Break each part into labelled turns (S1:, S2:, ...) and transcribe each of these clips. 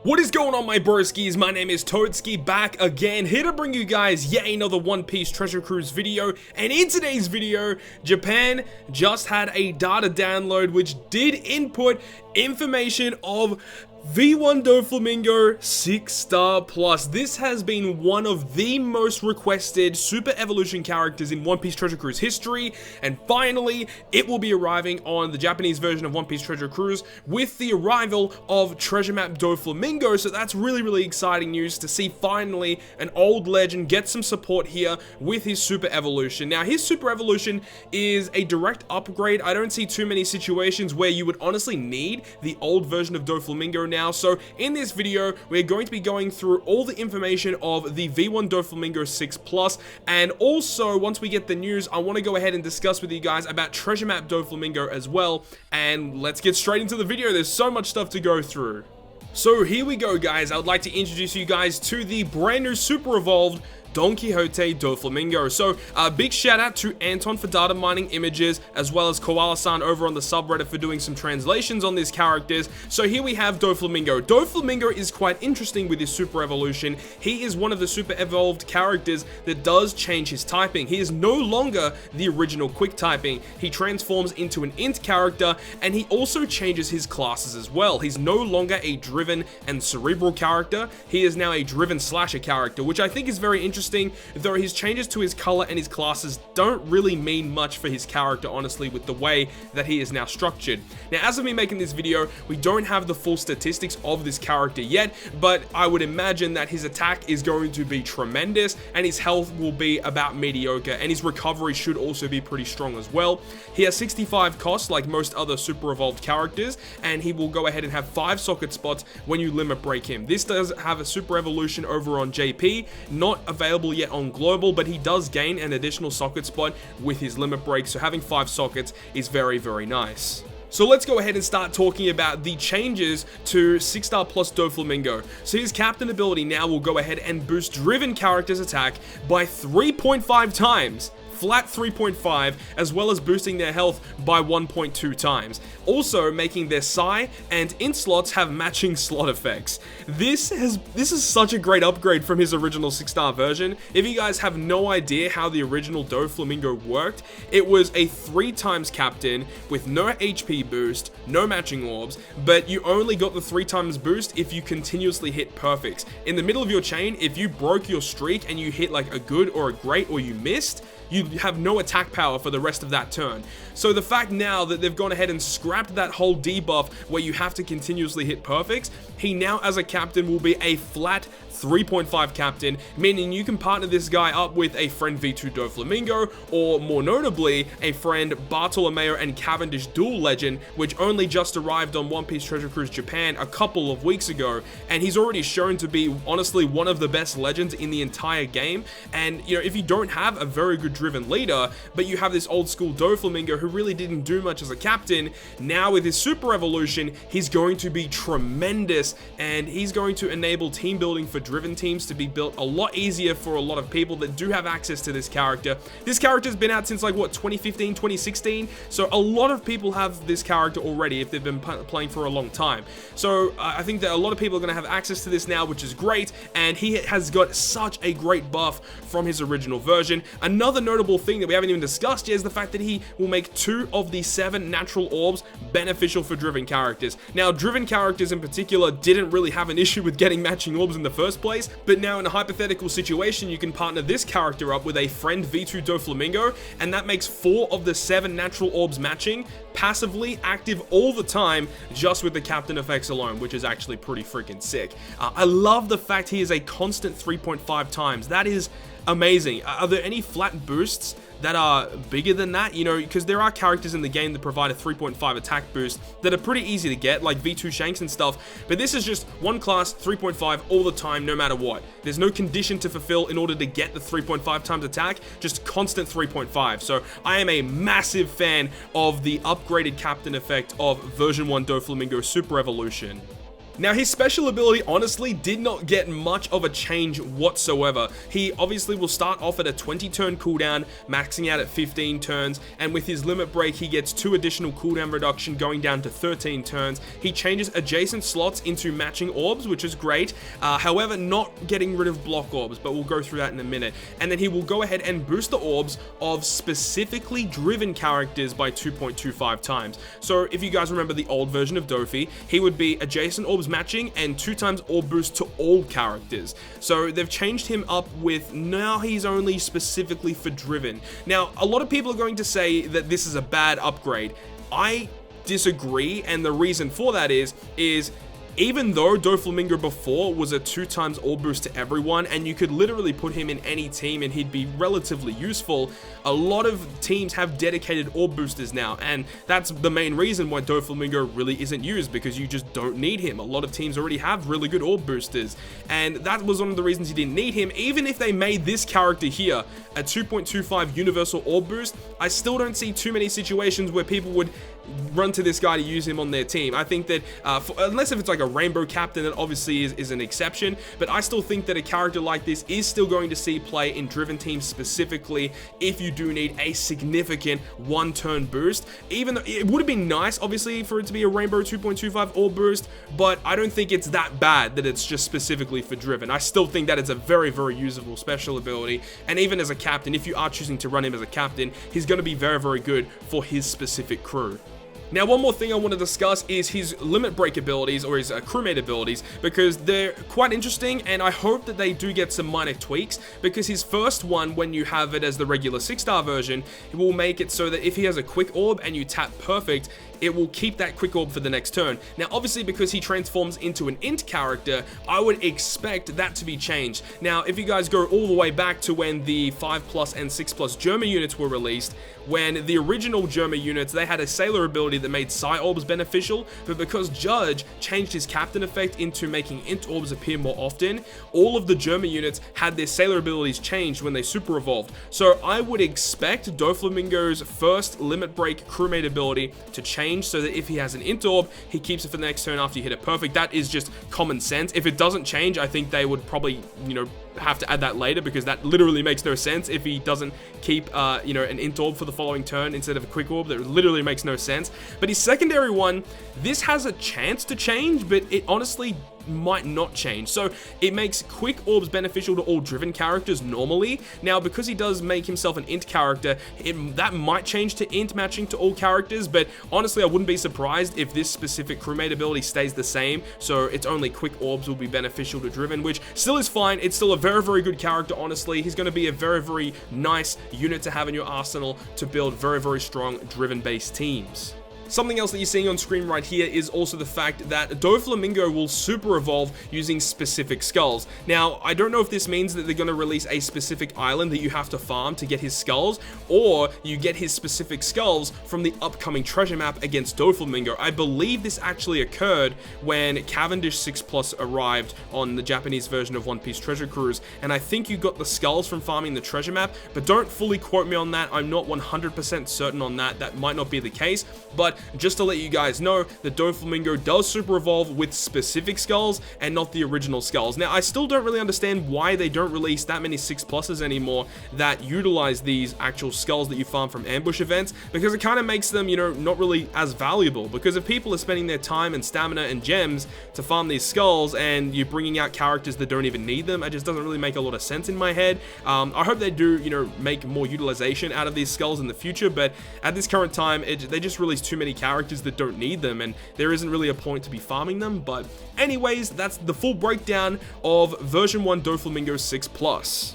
S1: What is going on, my broskiis? My name is Toadskii, back again, here to bring you guys yet another One Piece Treasure Cruise video. And in today's video, Japan just had a data download which did input information of V1 DOFLAMINGO 6-star plus. This has been one of the most requested Super Evolution characters in One Piece Treasure Cruise history, and finally it will be arriving on the Japanese version of One Piece Treasure Cruise with the arrival of Treasure Map DOFLAMINGO. So that's really exciting news to see finally an old legend get some support here with his Super Evolution. Now his Super Evolution is a direct upgrade. I don't see too many situations where you would honestly need the old version of DOFLAMINGO now. So in this video, we're going to be going through all the information of the V1 DOFLAMINGO 6 Plus, and also once we get the news, I want to go ahead and discuss with you guys about Treasure Map DOFLAMINGO as well. And let's get straight into the video. There's so much stuff to go through. So here we go, guys. I would like to introduce you guys to the brand new Super Evolved Don Quixote DOFLAMINGO. So big shout out to Anton for data mining images, as well as Koala-san over on the subreddit for doing some translations on these characters. So here we have DOFLAMINGO. DOFLAMINGO is quite interesting with his Super Evolution. He is one of the Super Evolved characters that does change his typing. He is no longer the original quick typing. He transforms into an int character, and he also changes his classes as well. He's no longer a driven and cerebral character. He is now a driven slasher character, which I think is very interesting, though his changes to his color and his classes don't really mean much for his character, honestly, with the way that he is now structured. Now, as of me making this video, we don't have the full statistics of this character yet, but I would imagine that his attack is going to be tremendous, and his health will be about mediocre, and his recovery should also be pretty strong as well. He has 65 costs like most other Super Evolved characters, and he will go ahead and have 5 socket spots when you limit break him. This does have a Super Evolution over on JP, not available yet on global, but he does gain an additional socket spot with his limit break, so having 5 sockets is very nice. So let's go ahead and start talking about the changes to 6-star plus DOFLAMINGO. So his captain ability now will go ahead and boost driven characters' attack by 3.5 times. Flat 3.5, as well as boosting their health by 1.2 times. Also making their Psi and Int slots have matching slot effects. This is such a great upgrade from his original 6-star version. If you guys have no idea how the original DOFLAMINGO worked, it was a 3 times captain with no HP boost, no matching orbs, but you only got the 3 times boost if you continuously hit perfects. In the middle of your chain, if you broke your streak and you hit like a good or a great, or you missed, you have no attack power for the rest of that turn. So the fact now that they've gone ahead and scrapped that whole debuff where you have to continuously hit perfects, he now as a captain will be a flat 3.5 captain, meaning you can partner this guy up with a friend V2 DOFLAMINGO, or more notably, a friend Bartolomeo and Cavendish dual legend, which only just arrived on One Piece Treasure Cruise Japan a couple of weeks ago, and he's already shown to be honestly one of the best legends in the entire game. And you know, if you don't have a very good driven leader, but you have this old school DOFLAMINGO who really didn't do much as a captain, now with his Super Evolution, he's going to be tremendous, and he's going to enable team building for driven teams to be built a lot easier for a lot of people that do have access to this character. This character's been out since like what, 2015, 2016, so a lot of people have this character already if they've been playing for a long time. So I think that a lot of people are going to have access to this now, which is great, and he has got such a great buff from his original version. Another notable thing that we haven't even discussed yet is the fact that he will make 2 of the 7 natural orbs beneficial for driven characters. Now, driven characters in particular didn't really have an issue with getting matching orbs in the first place, but now in a hypothetical situation, you can partner this character up with a friend V2 DOFLAMINGO, and that makes 4 of the 7 natural orbs matching, passively active all the time, just with the captain effects alone, which is actually pretty freaking sick. I love the fact he is a constant 3.5 times. That is amazing. Are there any flat boosts that are bigger than that? You know, because there are characters in the game that provide a 3.5 attack boost that are pretty easy to get, like V2 Shanks and stuff, but this is just one class, 3.5 all the time, no matter what. There's no condition to fulfill in order to get the 3.5 times attack, just constant 3.5. So I am a massive fan of the upgraded captain effect of version 1 DOFLAMINGO Super Evolution. Now, his special ability honestly did not get much of a change whatsoever. He obviously will start off at a 20 turn cooldown, maxing out at 15 turns, and with his limit break he gets 2 additional cooldown reduction going down to 13 turns. He changes adjacent slots into matching orbs, which is great, however not getting rid of block orbs, but we'll go through that in a minute. And then he will go ahead and boost the orbs of specifically driven characters by 2.25 times. So if you guys remember the old version of Dofi, he would be adjacent orbs matching and 2 times orb boost to all characters. So they've changed him up with now he's only specifically for driven. Now, a lot of people are going to say that this is a bad upgrade. I disagree, and the reason for that is even though DOFLAMINGO before was a 2 times orb boost to everyone, and you could literally put him in any team and he'd be relatively useful, a lot of teams have dedicated orb boosters now, and that's the main reason why DOFLAMINGO really isn't used, because you just don't need him. A lot of teams already have really good orb boosters, and that was one of the reasons you didn't need him. Even if they made this character here a 2.25 universal orb boost, I still don't see too many situations where people would run to this guy to use him on their team. I think that unless if it's like a rainbow captain, that obviously is an exception, but I still think that a character like this is still going to see play in driven teams, specifically if you do need a significant 1 turn boost. Even though it would have been nice obviously for it to be a rainbow 2.25 orb boost, but I don't think it's that bad that it's just specifically for driven. I still think that it's a very, very usable special ability, and even as a captain, if you are choosing to run him as a captain, he's going to be very, very good for his specific crew. Now, one more thing I want to discuss is his limit break abilities, or his crewmate abilities, because they're quite interesting, and I hope that they do get some minor tweaks, because his first one, when you have it as the regular 6-star version, it will make it so that if he has a quick orb and you tap perfect, it will keep that quick orb for the next turn. Now, obviously, because he transforms into an int character, I would expect that to be changed. Now, if you guys go all the way back to when the 5+ and 6+ Germa units were released, when the original Germa units, they had a sailor ability that made psi orbs beneficial, but because Judge changed his captain effect into making int orbs appear more often, all of the Germa units had their sailor abilities changed when they super evolved. So I would expect DOFLAMINGO's first limit break crewmate ability to change, so that if he has an int orb, he keeps it for the next turn after you hit it perfect. That is just common sense. If it doesn't change, I think they would probably, have to add that later, because that literally makes no sense. If he doesn't keep, an int orb for the following turn instead of a quick orb, that literally makes no sense. But his secondary one, this has a chance to change, but it honestly might not change. So it makes quick orbs beneficial to all driven characters normally. Now, because he does make himself an int character, that might change to int matching to all characters, but honestly, I wouldn't be surprised if this specific crewmate ability stays the same, so it's only quick orbs will be beneficial to driven, which still is fine. It's still a very, very good character, honestly. He's going to be a very, very nice unit to have in your arsenal to build very, very strong driven-based teams. Something else that you're seeing on screen right here is also the fact that DOFLAMINGO will super evolve using specific skulls. Now, I don't know if this means that they're going to release a specific island that you have to farm to get his skulls, or you get his specific skulls from the upcoming treasure map against DOFLAMINGO. I believe this actually occurred when Cavendish 6+ arrived on the Japanese version of One Piece Treasure Cruise, and I think you got the skulls from farming the treasure map, but don't fully quote me on that. I'm not 100% certain on that. That might not be the case, but just to let you guys know that DOFLAMINGO does super evolve with specific skulls and not the original skulls. Now, I still don't really understand why they don't release that many 6+s anymore that utilize these actual skulls that you farm from ambush events, because it kind of makes them, not really as valuable. Because if people are spending their time and stamina and gems to farm these skulls, and you're bringing out characters that don't even need them, it just doesn't really make a lot of sense in my head. I hope they do, make more utilization out of these skulls in the future, but at this current time, they just release too many characters that don't need them, and there isn't really a point to be farming them. But anyways, that's the full breakdown of version 1 DOFLAMINGO 6+.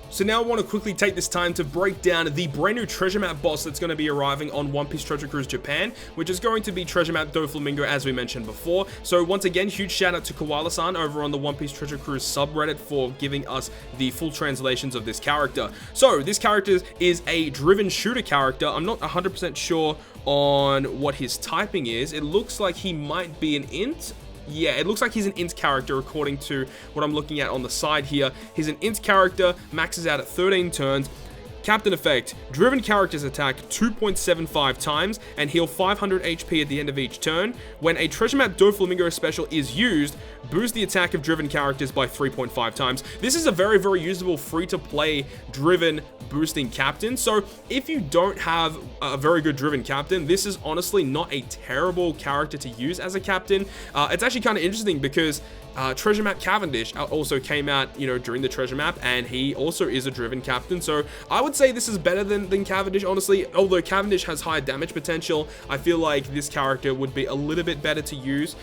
S1: So now I want to quickly take this time to break down the brand new treasure map boss that's going to be arriving on One Piece Treasure Cruise Japan, which is going to be treasure map DOFLAMINGO, as we mentioned before. So once again, huge shout out to Koala-san over on the One Piece Treasure Cruise subreddit for giving us the full translations of this character. So this character is a driven shooter character. I'm not 100% sure on what his typing is. It looks like he might be an int. Yeah, it looks like he's an int character according to what I'm looking at on the side here. He's an int character, maxes out at 13 turns, Captain effect. Driven characters attack 2.75 times and heal 500 HP at the end of each turn. When a treasure map DOFLAMINGO special is used, boost the attack of driven characters by 3.5 times. This is a very, very usable free-to-play driven boosting captain. So if you don't have a very good driven captain, this is honestly not a terrible character to use as a captain. It's actually kind of interesting because Treasure Map Cavendish also came out, you know, during the Treasure Map, and he also is a driven captain. So I would say this is better than Cavendish, honestly. Although Cavendish has higher damage potential, I feel like this character would be a little bit better to use,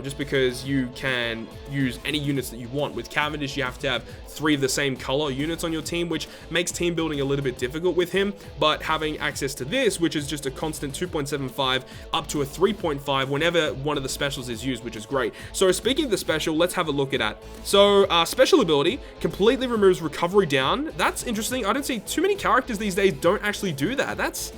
S1: just because you can use any units that you want. With Cavendish, you have to have 3 of the same color units on your team, which makes team building a little bit difficult with him. But having access to this, which is just a constant 2.75 up to a 3.5 whenever one of the specials is used, which is great. So speaking of the special, let's have a look at that. So special ability completely removes recovery down. That's interesting. I don't see too many characters these days don't actually do that. That's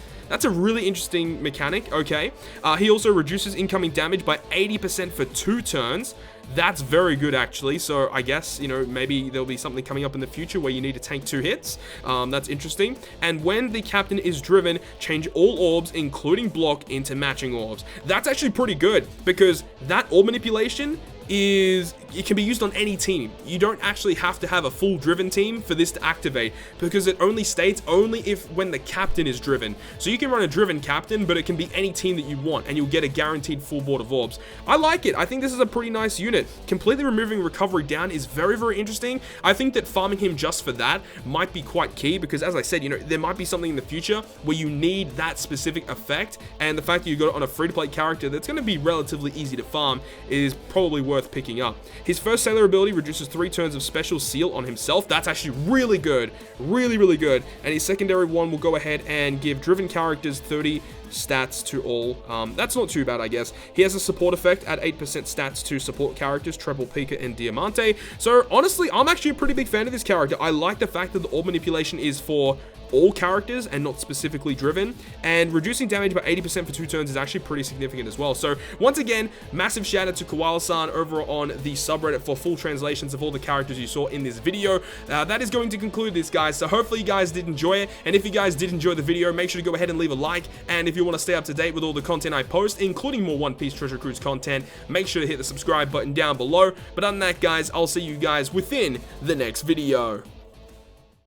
S1: a really interesting mechanic. Okay. He also reduces incoming damage by 80% for 2 turns. That's very good, actually. So I guess, you know, maybe there'll be something coming up in the future where you need to tank 2 hits. That's interesting. And when the captain is driven, change all orbs, including block, into matching orbs. That's actually pretty good because that orb manipulation it can be used on any team. You don't actually have to have a full driven team for this to activate, because it only states when the captain is driven. So you can run a driven captain, but it can be any team that you want, and you'll get a guaranteed full board of orbs. I like it. I think this is a pretty nice unit. Completely removing recovery down is very, very interesting. I think that farming him just for that might be quite key, because as I said, you know, there might be something in the future where you need that specific effect, and the fact that you got it on a free-to-play character that's going to be relatively easy to farm is probably worth picking up. His first sailor ability reduces 3 turns of special seal on himself. That's actually really good. Really, really good. And his secondary one will go ahead and give driven characters 30 stats to all. That's not too bad, I guess. He has a support effect at 8% stats to support characters, Treble, Pika, and Diamante. So honestly, I'm actually a pretty big fan of this character. I like the fact that the orb manipulation is for all characters and not specifically driven, and reducing damage by 80% for 2 turns is actually pretty significant as well. So once again, massive shout out to Koala-san over on the subreddit for full translations of all the characters you saw in this video. That is going to conclude this, guys. So hopefully you guys did enjoy it, and if you guys did enjoy the video, make sure to go ahead and leave a like. And if you want to stay up to date with all the content I post, including more One Piece Treasure Cruise content, make sure to hit the subscribe button down below. But other than that, guys, I'll see you guys within the next video.